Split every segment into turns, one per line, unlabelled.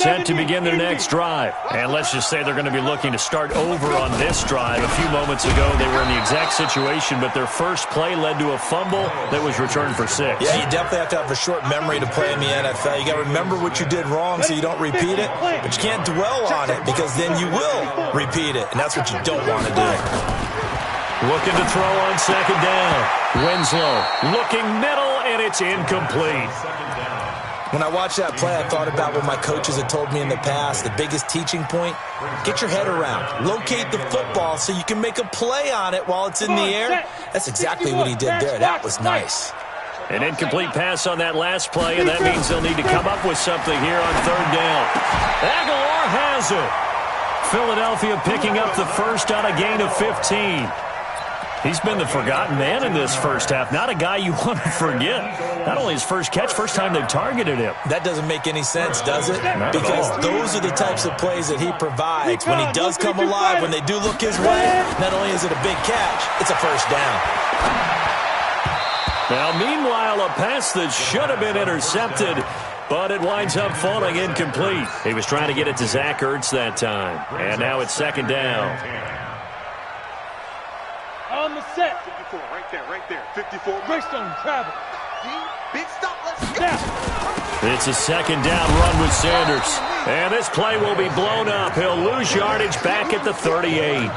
Set to begin their next drive. And let's just say they're going to be looking to start over on this drive. A few moments ago, they were in the exact situation, but their first play led to a fumble that was returned for 6.
Yeah, you definitely have to have a short memory to play in the NFL. You got to remember what you did wrong so you don't repeat it, but you can't dwell on it because then you will repeat it, and that's what you don't want to do.
Looking to throw on second down. Winslow looking middle, and it's incomplete.
When I watched that play, I thought about what my coaches had told me in the past. The biggest teaching point, get your head around. Locate the football so you can make a play on it while it's in the air. That's exactly what he did there. That was nice.
An incomplete pass on that last play, and that means they'll need to come up with something here on third down. Aguilar has it. Philadelphia picking up the first on a gain of 15. He's been the forgotten man in this first half. Not a guy you want to forget. Not only his first catch, first time they've targeted him.
That doesn't make any sense, does it?
Not
because those are the types of plays that he provides. When he does come alive, when they do look his way, not only is it a big catch, it's a first down.
Now, meanwhile, a pass that should have been intercepted, but it winds up falling incomplete. He was trying to get it to Zach Ertz that time. And now it's second down.
On the set. 54, right there. 54. Greystone travel. Big stop, let's go.
It's a second down run with Sanders. And this play will be blown up. He'll lose yardage back at the 38.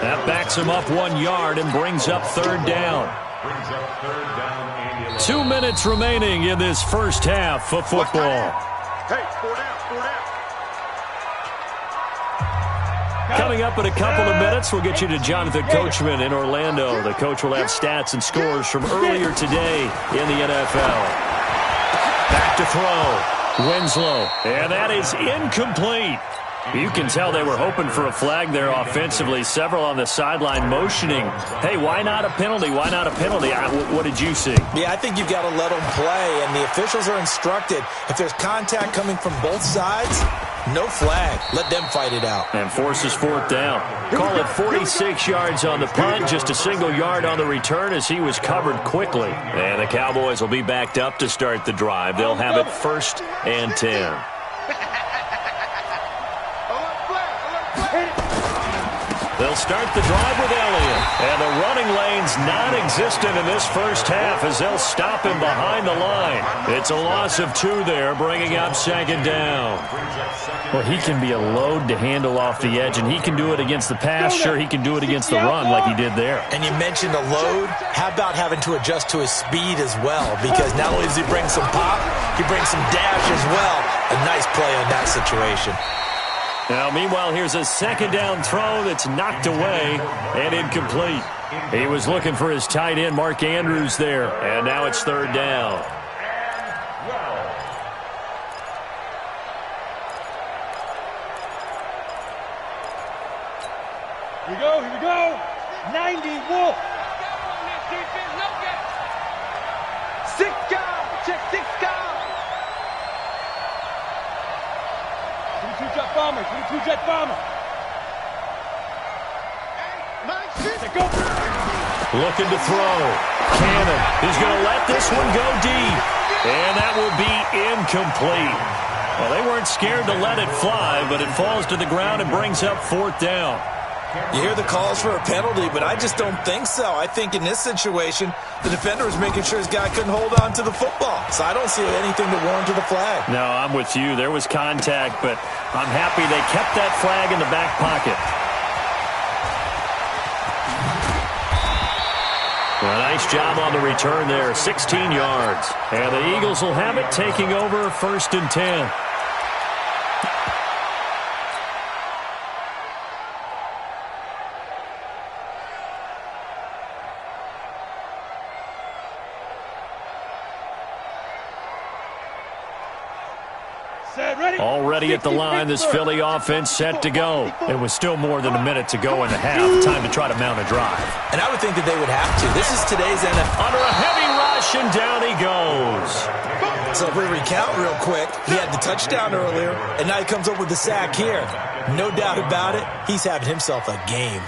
That backs him up 1 yard and brings up third down. 2 minutes remaining in this first half of football.
Hey, 4 down.
Coming up in a couple of minutes, we'll get you to Jonathan Coachman in Orlando. The coach will have stats and scores from earlier today in the NFL. Back to throw. Winslow. And that is incomplete. You can tell they were hoping for a flag there offensively. Several on the sideline motioning. Hey, why not a penalty? Why not a penalty? What did you see?
Yeah, I think you've got to let them play, and the officials are instructed. If there's contact coming from both sides, no flag. Let them fight it out.
And forces fourth down. Call it 46 yards on the punt, just a single yard on the return as he was covered quickly. And the Cowboys will be backed up to start the drive. They'll have it 1st and 10. They'll start the drive with Elliott. And the running lane's non-existent in this first half as they'll stop him behind the line. It's a loss of 2 there, bringing up second down. Well, he can be a load to handle off the edge, and he can do it against the pass. Sure, he can do it against the run like he did there.
And you mentioned a load. How about having to adjust to his speed as well? Because not only does he bring some pop, he brings some dash as well. A nice play on that situation.
Now, meanwhile, here's a second down throw that's knocked away and incomplete. He was looking for his tight end, Mark Andrews, there. And now it's third down.
Here we go. 90 Wolf. 6 guys. Check 6 guys. 22 jet bomber. 22 jet bomber.
Looking to throw. Cannon. He's going to let this one go deep. And that will be incomplete. Well, they weren't scared to let it fly, but it falls to the ground and brings up fourth down.
You hear the calls for a penalty, but I just don't think so. I think in this situation, the defender was making sure his guy couldn't hold on to the football. So I don't see anything to warrant to the flag.
No, I'm with you. There was contact, but I'm happy they kept that flag in the back pocket. Well, nice job on the return there, 16 yards. And the Eagles will have it, taking over 1st and 10. Already at the line, this Philly offense set to go. It was still more than a minute to go in the half. Time to try to mount a drive.
And I would think that they would have to. This is today's NFL.
Under a heavy rush, and down he goes.
So if we recount real quick, he had the touchdown earlier, and now he comes up with the sack here. No doubt about it, he's having himself a game.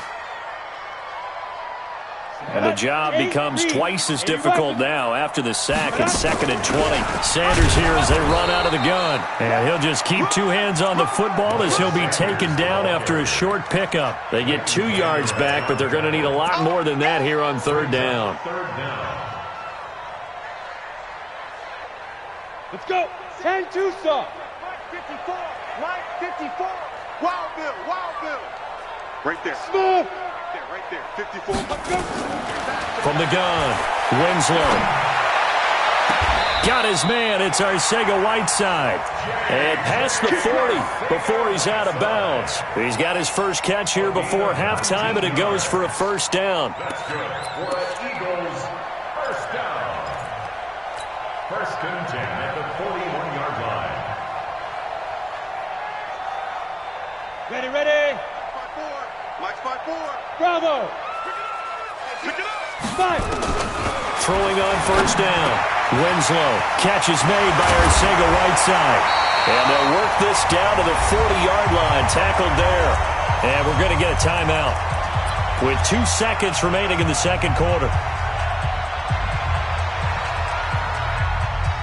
And the job becomes twice as difficult now after the sack. It's 2nd and 20. Sanders here as they run out of the gun. And he'll just keep 2 hands on the football as he'll be taken down after a short pickup. They get 2 yards back, but they're going to need a lot more than that here on 3rd down.
Let's go. 10-2 song. Right 54. Right 54. Wild Bill. Wild Bill. Right there. Smooth. Right there. 54. Let's go.
From the gun, Winslow. Got his man. It's Arcega-Whiteside. And past the 40 before he's out of bounds. He's got his first catch here before halftime, and it goes for a 1st down.
Eagles, 1st down. 1st and 10 at the 41-yard line.
Ready, ready. 5-4. Mike's 5-4. Bravo. Pick it up. 5.
Throwing on 1st down. Winslow. Catch is made by Arcega-Whiteside. And they'll work this down to the 40-yard line. Tackled there. And we're going to get a timeout with 2 seconds remaining in the 2nd quarter.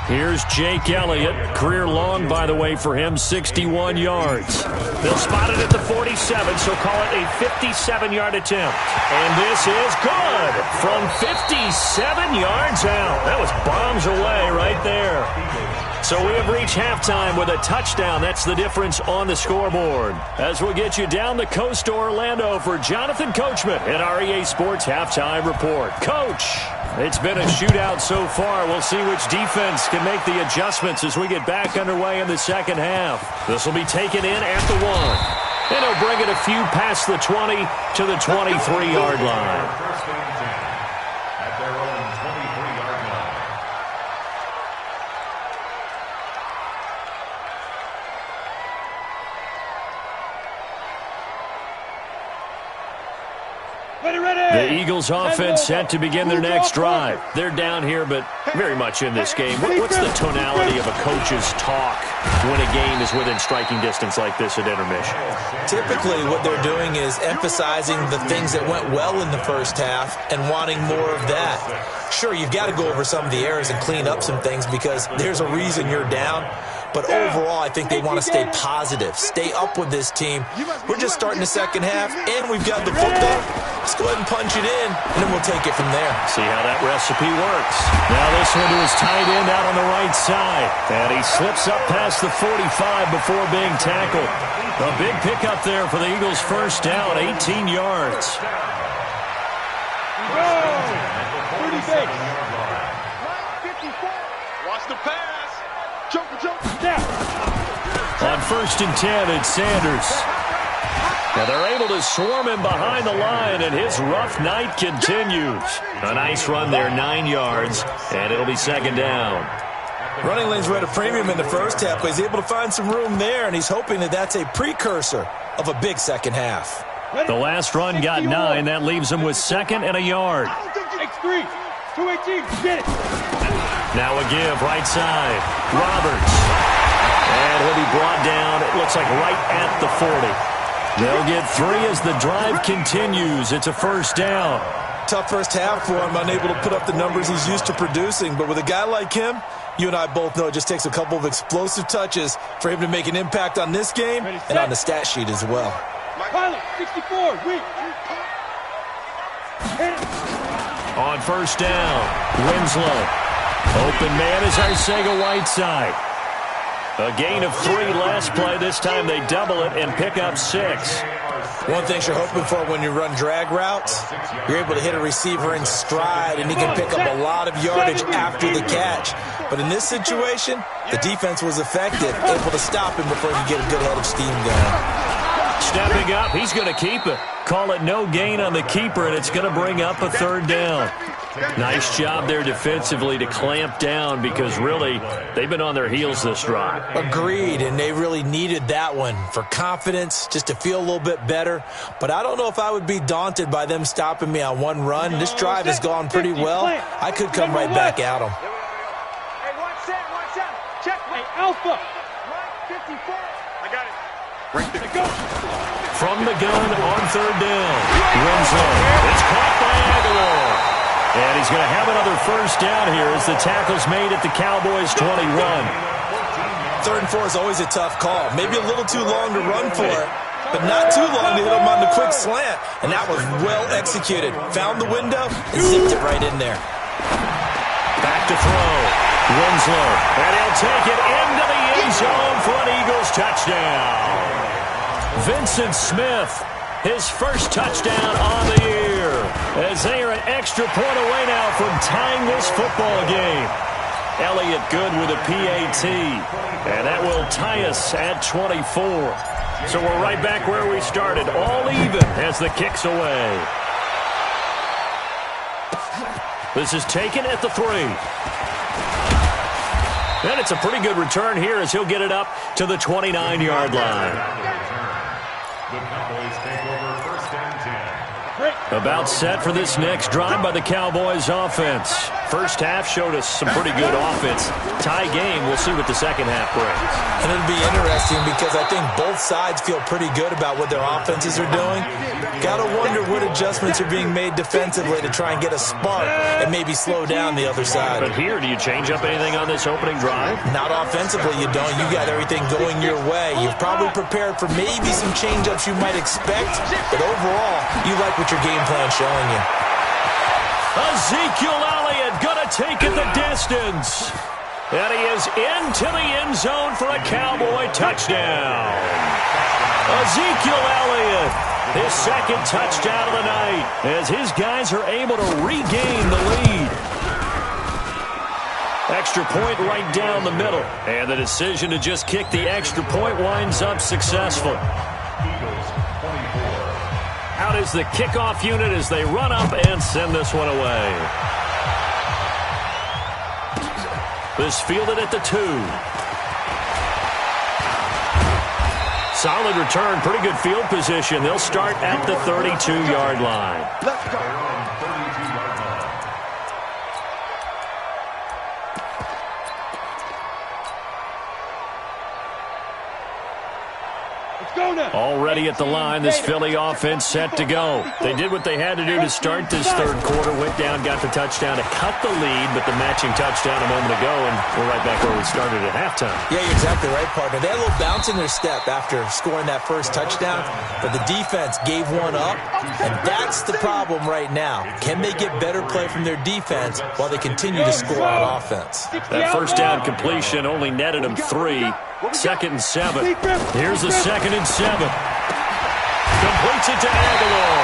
Here's Jake Elliott. Career long, by the way, for him, 61 yards. They'll spot it at the 47, so call it a 57-yard attempt. And this is good from 57 yards out. That was bombs away right there. So we have reached halftime with a touchdown. That's the difference on the scoreboard. As we'll get you down the coast to Orlando for Jonathan Coachman at our EA Sports Halftime Report. Coach, it's been a shootout so far. We'll see which defense can make the adjustments as we get back underway in the 2nd half. This will be taken in at the 1. And he'll bring it a few past the 20 to the 23-yard line.
1st and 10 at their own 23-yard line.
The Eagles offense set to begin their next drive. They're down here, but very much in this game. What's the tonality of a coach's talk when a game is within striking distance like this at intermission?
Typically, what they're doing is emphasizing the things that went well in the 1st half and wanting more of that. Sure, you've got to go over some of the errors and clean up some things because there's a reason you're down. But overall, I think they want to stay positive, stay up with this team. We're just starting the 2nd half, and we've got the football. Let's go ahead and punch it in, and then we'll take it from there.
See how that recipe works. Now this one to his tight end out on the right side. And he slips up past the 45 before being tackled. A big pickup there for the Eagles' 1st down, 18 yards.
Go! 36. 54. Watch the pass. Choke. Snap.
On 1st and 10, it's Sanders. Now they're able to swarm him behind the line, and his rough night continues. A nice run there, 9 yards, and it'll be 2nd down.
Running lanes were at a premium in the 1st half, but he's able to find some room there, and he's hoping that that's a precursor of a big 2nd half.
The last run got 9. That leaves him with 2nd and a yard.
X3, 218, get it.
Now a give, right side. Roberts. And he'll be brought down, it looks like right at the 40. They'll get 3 as the drive continues. It's a 1st down.
Tough 1st half for him, unable to put up the numbers he's used to producing. But with a guy like him, you and I both know it just takes a couple of explosive touches for him to make an impact on this game and on the stat sheet as well.
Pilot, 64, weak.
On 1st down, Winslow. Open man is Arcega-Whiteside. A gain of 3 last play. This time they double it and pick up 6.
One thing you're hoping for when you run drag routes, you're able to hit a receiver in stride, and he can pick up a lot of yardage after the catch. But in this situation, the defense was effective, able to stop him before he could get a good head of steam going.
Stepping up, he's going to keep it. Call it no gain on the keeper, and it's going to bring up a 3rd down. Nice job there defensively to clamp down because really they've been on their heels this drive.
Agreed, and they really needed that one for confidence, just to feel a little bit better. But I don't know if I would be daunted by them stopping me on one run. This drive has gone pretty well. I could come right back at them.
Hey, watch that. Check. Hey, Alpha. 54. I got it. Right there. Go.
From the gun on third down. Winslow. It's caught by Aguilar. And he's going to have another first down here as the tackle's made at the Cowboys' 21.
3rd and 4 is always a tough call. Maybe a little too long to run for it, but not too long to hit him on the quick slant. And that was well executed. Found the window and zipped it right in there.
Back to throw. Winslow. And he'll take it into the end zone for an Eagles touchdown. Vincent Smith, his first touchdown on the year, as they are an extra point away now from tying this football game. Elliott good with a PAT, and that will tie us at 24. So we're right back where we started, all even as the kick's away. This is taken at the 3. And it's a pretty good return here as he'll get it up to the 29-yard line.
The Cowboys take over 1st and 10.
About set for this next drive by the Cowboys offense. First half showed us some pretty good offense. Tie game, we'll see what the second half brings.
And it'll be interesting because I think both sides feel pretty good about what their offenses are doing. Got to wonder what adjustments are being made defensively to try and get a spark and maybe slow down the other side.
But here, do you change up anything on this opening drive?
Not offensively, you don't. You got everything going your way. You've probably prepared for maybe some change-ups you might expect, but overall, you like what your game plan's showing you.
Ezekiel Elliott going to take it the distance. And he is into the end zone for a Cowboy touchdown. Ezekiel Elliott, his second touchdown of the night, as his guys are able to regain the lead. Extra point right down the middle. And the decision to just kick the extra point winds up successful. Out is the kickoff unit as they run up and send this one away. This fielded at the 2. Solid return, pretty good field position. They'll start at the 32-yard line.
Let's go.
Already at the line, this Philly offense set to go. They did what they had to do to start this third quarter. Went down, got the touchdown to cut the lead, but the matching touchdown a moment ago, and we're right back where we started at halftime.
Yeah, you're exactly right, partner. They had a little bounce in their step after scoring that first touchdown, but the defense gave one up, and that's the problem right now. Can they get better play from their defense while they continue to score on offense?
That first down completion only netted them 3. 2nd and 7. Here's the 2nd and 7. Completes it to Aguilar.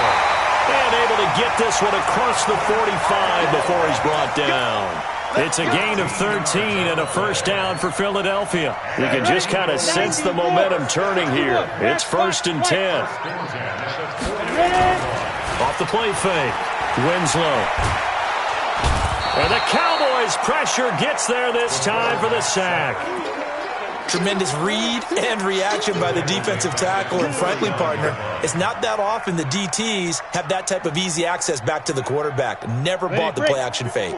And able to get this one across the 45 before he's brought down. It's a gain of 13 and a first down for Philadelphia. You can just kind of sense the momentum turning here. It's 1st and 10. Off the play fake. Winslow. And the Cowboys' pressure gets there this time for the sack.
Tremendous read and reaction by the defensive tackle, and frankly, partner, it's not that often the DTs have that type of easy access back to the quarterback. Never bought the play-action fake.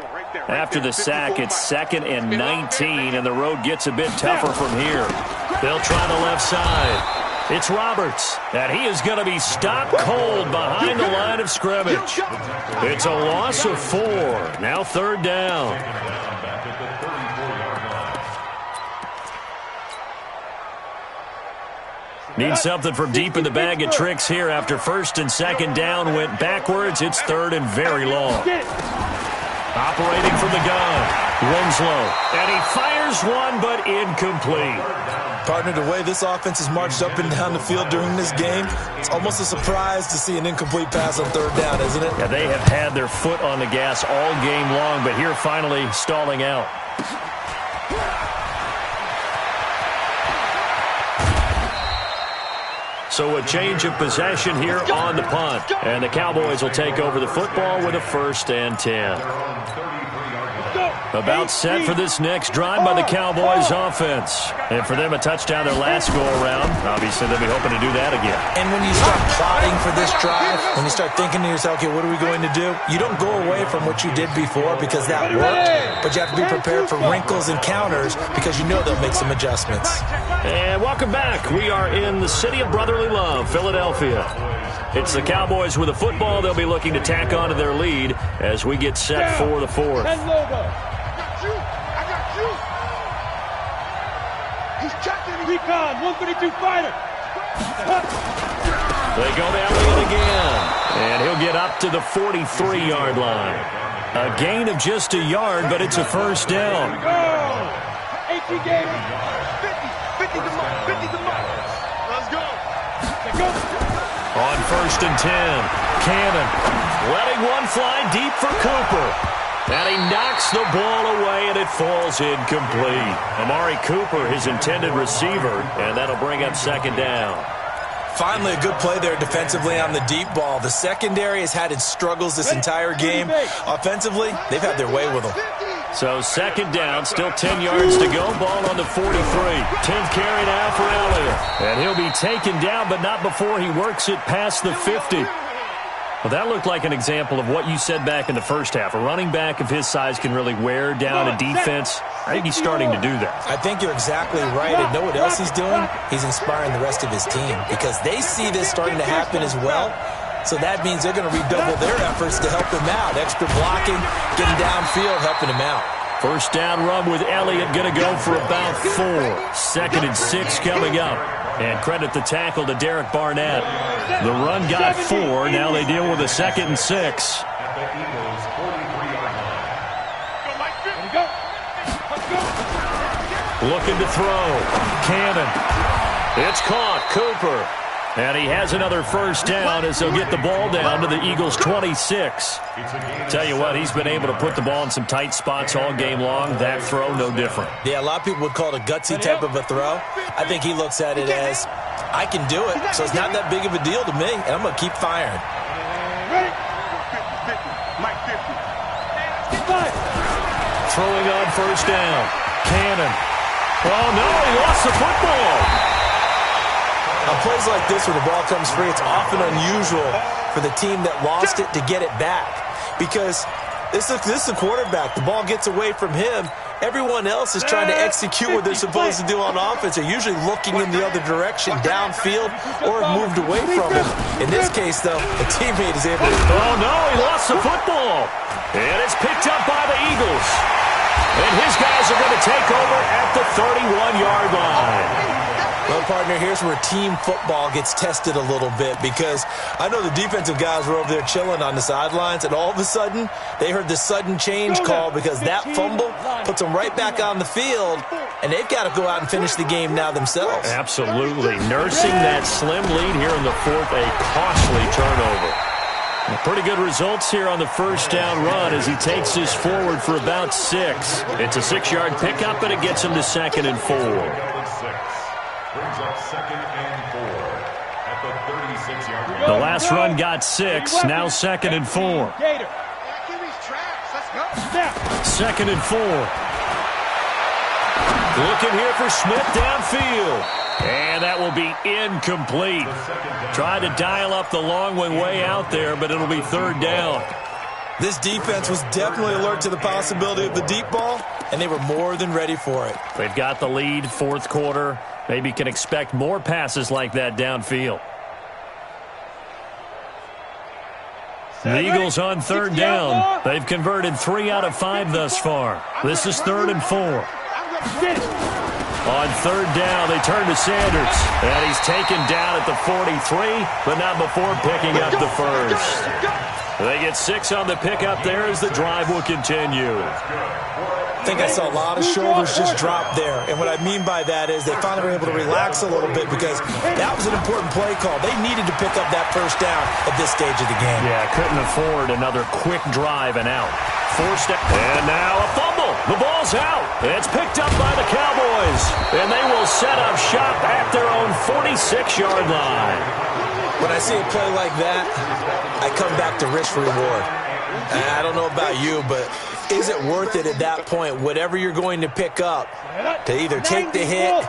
After the sack, it's 2nd and 19, and the road gets a bit tougher from here. They'll try the left side. It's Roberts, and he is going to be stopped cold behind the line of scrimmage. It's a loss of 4. Now 3rd down. Need something from deep in the bag of tricks here after 1st and 2nd down went backwards. It's 3rd and very long. Operating from the gun, Winslow. And he fires one, but incomplete.
Partner, the way this offense has marched up and down the field during this game, it's almost a surprise to see an incomplete pass on 3rd down, isn't it?
Yeah, they have had their foot on the gas all game long, but here finally stalling out. So a change of possession here on the punt. And the Cowboys will take over the football with a 1st and 10. About set for this next drive by the Cowboys offense. And for them, a touchdown their last go-around. Obviously, they'll be hoping to do that again.
And when you start plotting for this drive, when you start thinking to yourself, okay, what are we going to do? You don't go away from what you did before because that worked, but you have to be prepared for wrinkles and counters because you know they'll make some adjustments.
And welcome back. We are in the city of brotherly love, Philadelphia. It's the Cowboys with a football. They'll be looking to tack on to their lead as we get set for the fourth.
He's checking. Recon, 132 fighter.
They go to Elliott again. And he'll get up to the 43-yard line. A gain of just a yard, but it's a first down.
50 to the mark. 50 to the mark. Let's go.
On 1st and 10, Cannon letting one fly deep for Cooper. And he knocks the ball away, and it falls incomplete. Amari Cooper, his intended receiver, and that'll bring up second down.
Finally, a good play there defensively on the deep ball. The secondary has had its struggles this entire game. Offensively, they've had their way with them.
So second down, still 10 yards to go. Ball on the 43. 10th carry now for Elliott. And he'll be taken down, but not before he works it past the 50. Well, that looked like an example of what you said back in the first half. A running back of his size can really wear down a defense. I think he's starting to do that.
I think you're exactly right. And know what else he's doing? He's inspiring the rest of his team because they see this starting to happen as well. So that means they're going to redouble their efforts to help him out. Extra blocking, getting downfield, helping him out.
First down run with Elliott going to go for about 4. 2nd and 6 coming up. And credit the tackle to Derek Barnett. The run got 4. Now they deal with a 2nd and 6. Looking to throw. Cannon. It's caught. Cooper. And he has another first down as they'll get the ball down to the Eagles' 26. Tell you what, he's been able to put the ball in some tight spots all game long. That throw, no different.
Yeah, a lot of people would call it a gutsy type of a throw. I think he looks at it as, I can do it, so it's not that big of a deal to me, and I'm going to keep firing.
Throwing on first down. Cannon. Oh, no, he lost the football.
On plays like this where the ball comes free, it's often unusual for the team that lost it to get it back because this is the quarterback. The ball gets away from him. Everyone else is trying to execute what they're supposed to do on offense. They're usually looking in the other direction, downfield, or have moved away from him. In this case, though, the teammate is able to...
Oh, no, he lost the football. And it's picked up by the Eagles. And his guys are going to take over at the 31-yard line.
Well, partner, here's where team football gets tested a little bit because I know the defensive guys were over there chilling on the sidelines, and all of a sudden, they heard the sudden change call because that fumble puts them right back on the field, and they've got to go out and finish the game now themselves.
Absolutely. Nursing that slim lead here in the fourth, a costly turnover. Pretty good results here on the first down run as he takes this forward for about 6. It's a 6-yard pickup, and it gets him to 2nd and 4.
Brings up 2nd and 4 at the 36-yard line.
The last run got 6, now 2nd and 4. 2nd and 4. Looking here for Smith downfield. And that will be incomplete. Tried to dial up the long one way out there, but it'll be 3rd down.
This defense was definitely alert to the possibility of the deep ball, and they were more than ready for it.
They've got the lead, 4th quarter. Maybe can expect more passes like that downfield. The Eagles on 3rd down. They've converted 3 out of 5 thus far. This is 3rd and 4. On 3rd down, they turn to Sanders. And he's taken down at the 43, but not before picking up the first. They get 6 on the pickup there as the drive will continue.
I think I saw a lot of shoulders just drop there. And what I mean by that is they finally were able to relax a little bit because that was an important play call. They needed to pick up that first down at this stage of the game.
Yeah, couldn't afford another quick drive and out. Forced it. And now a fumble. The ball's out. It's picked up by the Cowboys. And they will set up shop at their own 46-yard line.
When I see a play like that, I come back to risk reward. I don't know about you, but Is it worth it at that point, whatever you're going to pick up, to either take the hit,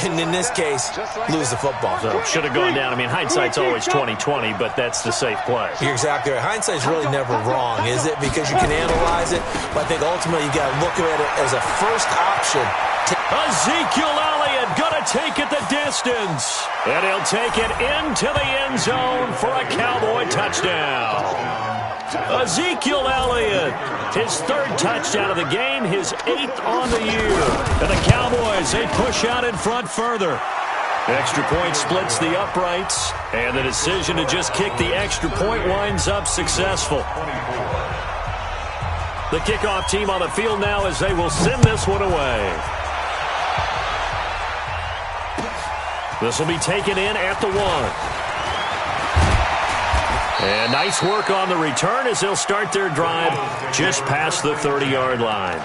and in this case, lose the football?
So should have gone down. I mean, hindsight's always 20/20, but that's the safe play.
You're exactly right. Hindsight's really never wrong, is it? Because you can analyze it, but I think ultimately you got to look at it as a first option.
Ezekiel Elliott gonna take it the distance, and he'll take it into the end zone for a Cowboy touchdown. Ezekiel Elliott, his third touchdown of the game, his 8th on the year. And the Cowboys, they push out in front further. Extra point splits the uprights, and the decision to just kick the extra point winds up successful. The kickoff team on the field now as they will send this one away. This will be taken in at the 1. And nice work on the return as they'll start their drive just past the 30-yard line.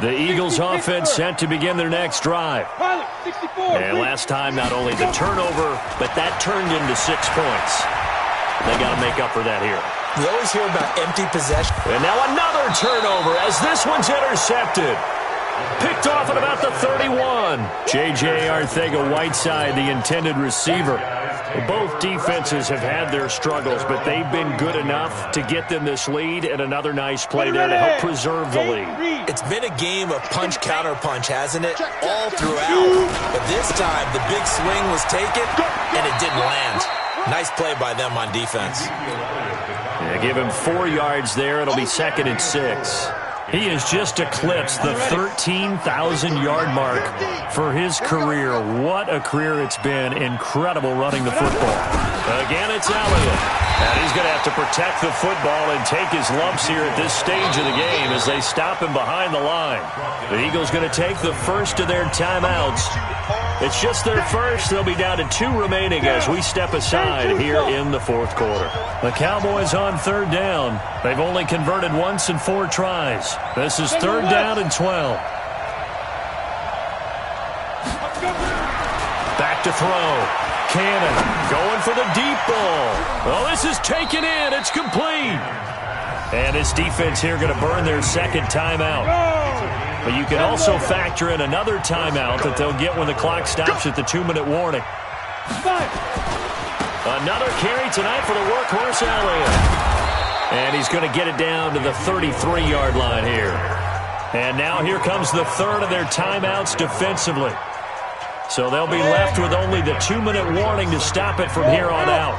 The Eagles offense set to begin their next drive. And last time, not only the turnover, but that turned into 6 points. They got to make up for that here.
We always hear about empty possession.
And now another turnover as this one's intercepted. Picked off at about the 31. J.J. Arcega-Whiteside, the intended receiver. Both defenses have had their struggles, but they've been good enough to get them this lead, and another nice play there to help preserve the lead.
It's been a game of punch-counter-punch, hasn't it? All throughout. But this time, the big swing was taken, and it didn't land. Nice play by them on defense.
Yeah, give him 4 yards there. It'll be 2nd and 6. He has just eclipsed the 13,000-yard mark for his career. What a career it's been. Incredible running the football. Again, it's Elliott. And he's going to have to protect the football and take his lumps here at this stage of the game as they stop him behind the line. The Eagles going to take the first of their timeouts. It's just their first. They'll be down to 2 remaining as we step aside here in the 4th quarter. The Cowboys on 3rd down. They've only converted once in 4 tries. This is 3rd down and 12. Back to throw. Cannon going for the deep ball. Well, this is taken in. It's complete. And this defense here going to burn their 2nd timeout. But you can also factor in another timeout that they'll get when the clock stops at the 2-minute warning. Another carry tonight for the workhorse Elliott. And he's going to get it down to the 33-yard line here. And now here comes the 3rd of their timeouts defensively. So they'll be left with only the 2-minute warning to stop it from here on out.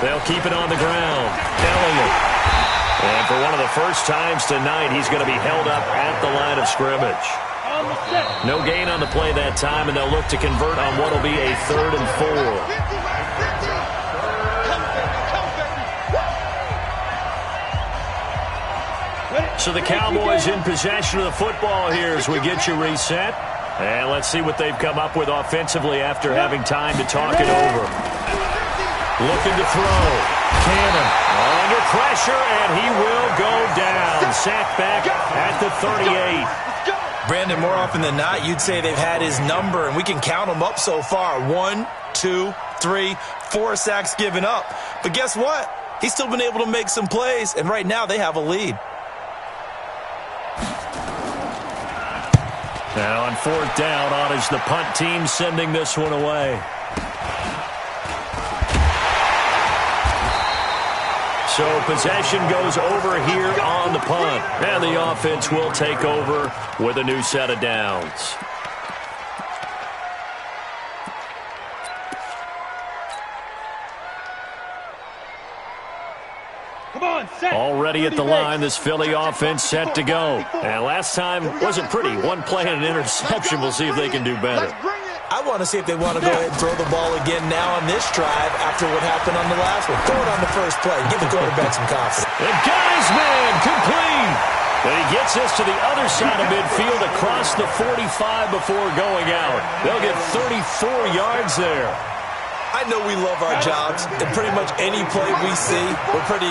They'll keep it on the ground. Elliott. And for one of the first times tonight, he's going to be held up at the line of scrimmage. No gain on the play that time, and they'll look to convert on what will be a 3rd and 4. So the Cowboys in possession of the football here as we get you reset. And let's see what they've come up with offensively after having time to talk it over. Looking to throw. Cannon under pressure, and he will go down. Sacked back at the 38.
Brandon, more often than not, you'd say they've had his number, and we can count them up so far. 1, 2, 3, 4 sacks given up. But guess what? He's still been able to make some plays, and right now they have a lead.
Now on 4th down, on is the punt team sending this one away. So possession goes over here on the punt. And the offense will take over with a new set of downs. Already at the line, this Philly offense set to go. And last time wasn't pretty. One play and an interception. We'll see if they can do better.
I want to see if they want to go ahead and throw the ball again now on this drive after what happened on the last one. Throw it on the first play. Give the quarterback some confidence.
And got his man complete. And he gets this to the other side of midfield across the 45 before going out. They'll get 34 yards there.
I know we love our jobs, and pretty much any play we see, we're pretty,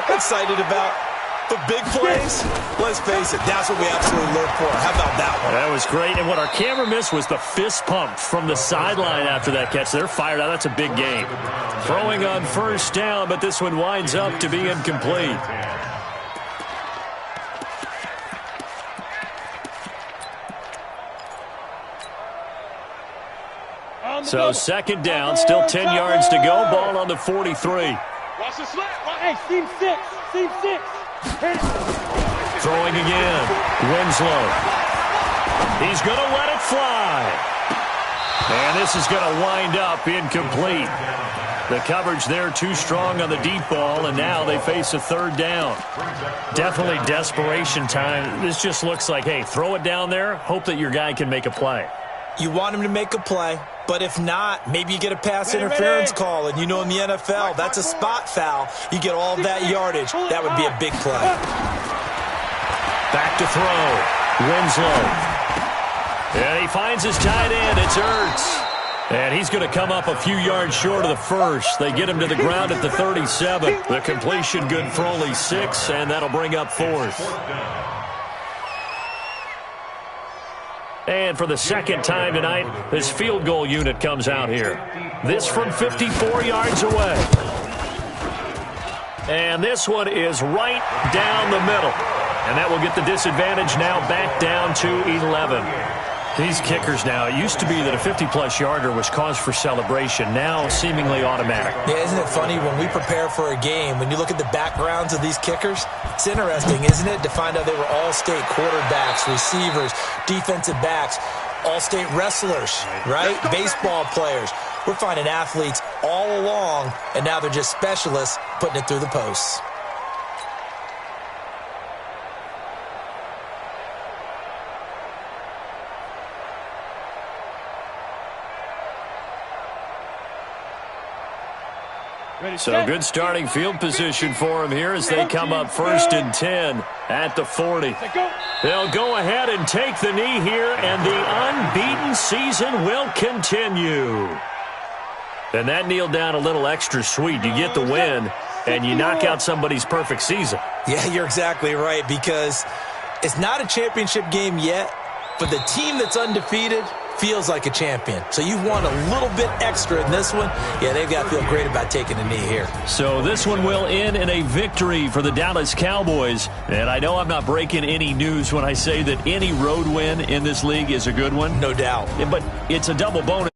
excited about. But big plays, let's face it, that's what we absolutely live for. How about that one?
That was great. And what our camera missed was the fist pump from the sideline after that catch. They're fired out. That's a big game. Throwing on first down, but this one winds up to be incomplete. So second down, still 10 yards to go. Ball on the 43.
Watch the slant. Hey, Seam 6. Seam 6.
Throwing again. Winslow. He's going to let it fly. And this is going to wind up incomplete. The coverage there too strong on the deep ball, and now they face a third down. Definitely desperation time. This just looks like, hey, throw it down there, hope that your guy can make a play.
You want him to make a play, but if not, maybe you get a pass interference call, and you know in the NFL, that's a spot foul. You get all of that yardage. That would be a big play.
Back to throw. Winslow. And he finds his tight end. It's Ertz. And he's going to come up a few yards short of the first. They get him to the ground at the 37. The completion good for only 6, and that'll bring up fourth. And for the second time tonight, this field goal unit comes out here. This from 54 yards away. And this one is right down the middle. And that will get the disadvantage now back down to 11. These kickers now, it used to be that a 50-plus yarder was cause for celebration. Now seemingly automatic.
Yeah, isn't it funny when we prepare for a game, when you look at the backgrounds of these kickers, it's interesting, isn't it, to find out they were all-state quarterbacks, receivers, defensive backs, all-state wrestlers, right? Baseball players. We're finding athletes all along, and now they're just specialists putting it through the posts.
So good starting field position for him here as they come up 1st and 10 at the 40. They'll go ahead and take the knee here, and the unbeaten season will continue. And that kneel down a little extra sweet. You get the win, and you knock out somebody's perfect season.
Yeah, you're exactly right, because it's not a championship game yet, but the team that's undefeated feels like a champion. So you want a little bit extra in this one. Yeah, they've got to feel great about taking a knee here.
So this one will end in a victory for the Dallas Cowboys. And I know I'm not breaking any news when I say that any road win in this league is a good one.
No doubt.
But it's a double bonus.